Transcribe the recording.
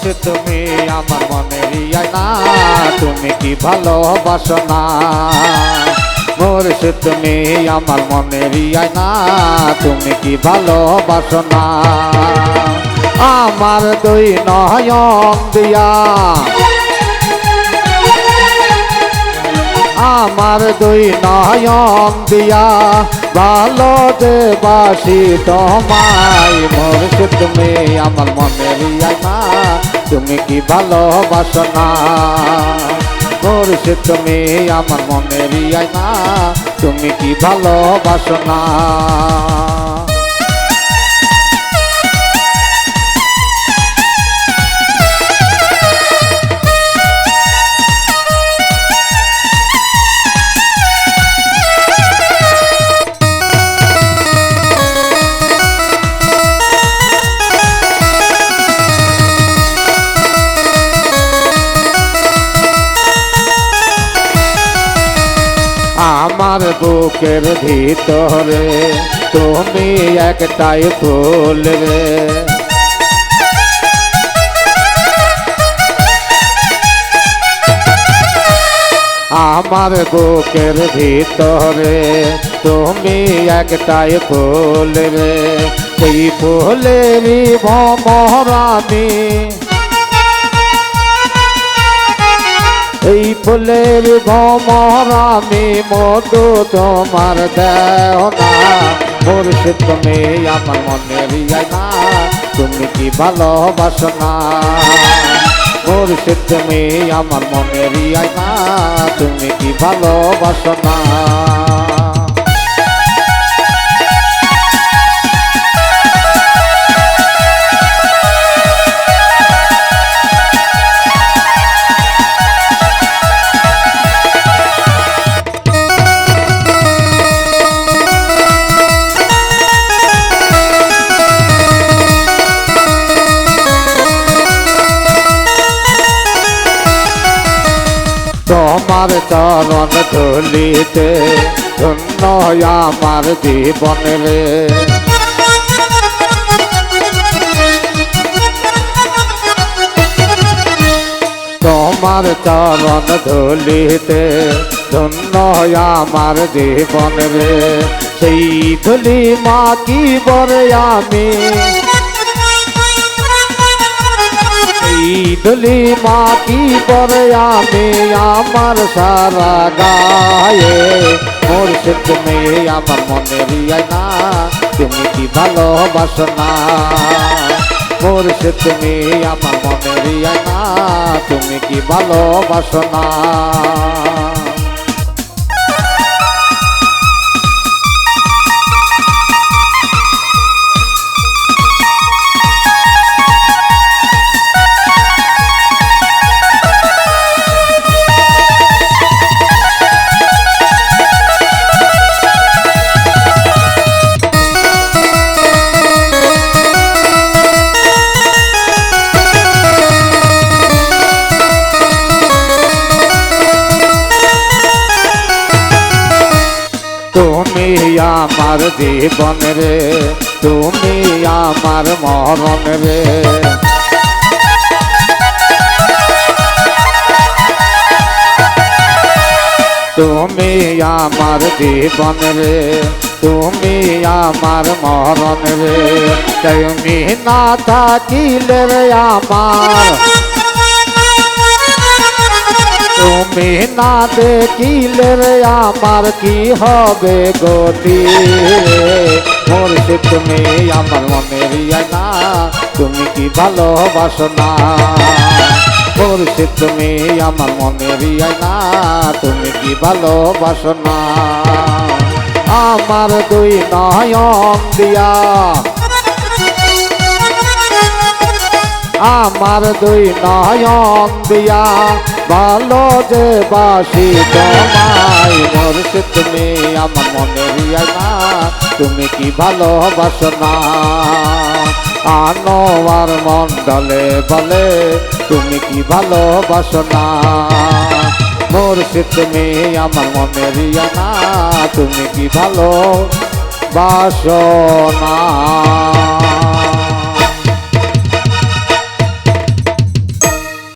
মুর্শিদ তুমি আমার মনের আয়না, তুমি কি ভালোবাসো না। মুর্শিদ তুমি আমার মনের আয়না, তুমি কি ভালোবাসো না। আমার দুই নয়ন দিয়া, আমার দুই নয়ন দিয়া ভালো যে বাসি তোমায়। মুর্শিদ তুমি আমার মনের আয়না, তুমি কি ভালোবাসো না। মুর্শিদ তুমি আমার মনের আয়না, তুমি কি ভালোবাসো না। আমার বুকের ভিতরে তুমি একটাই ফুল রে, আমার বুকের ভিতরে তুমি একটাই ফুল রে। সেই ফুলেরই ভ্রমর আমি, এই ফুলের ভ্রমর আমি, মধু তোমার দেও না। মুর্শিদ তুমি আমার মনের আয়না, তুমি কি ভালোবাসো না। মুর্শিদ তুমি আমার মনের আয়না, তুমি কি ভালোবাসো না। তোমার চরণ ধুলিতে ধন্য আমার জীবন রে। তোমার চরণ ধুলিতে ধন্য আমার জীবন রে। সেই ধুলি মাটি বরে আমি, ধুলি মাটি পরে আমি আমার সারা গায়ে। মুর্শিদ তুমি আমার মনের আয়না, তুমি কি ভালোবাসো না। মুর্শিদ তুমি আমার মনের আয়না, তুমি কি ভালোবাসো না। তুমি আমার জীবন রে, তুমি আমার মরণ রে। তুমি আমার জীবন রে, তুমি আমার মরণ রে। তুমি না থাকিলে রে আমার, তুমি না দেখিলে রে আমার কি হবে গতি। মুর্শিদ তুমি আমার মনের আয়না, তুমি কি ভালোবাসো না। মুর্শিদ তুমি আমার মনের আয়না, তুমি কি ভালোবাসো না। আমার দুই নয়ন দিয়া, আমার দুই নয়ন দিয়া ভালো যে বাসি তোমায়। মুর্শিদ তুমি আমার মনের আয়না, তুমি কি ভালোবাসো না। আনোয়ার মন্ডলে বলে তুমি কি ভালোবাসো না। মুর্শিদ তুমি আমার মনের আয়না, তুমি কি ভালোবাসো না।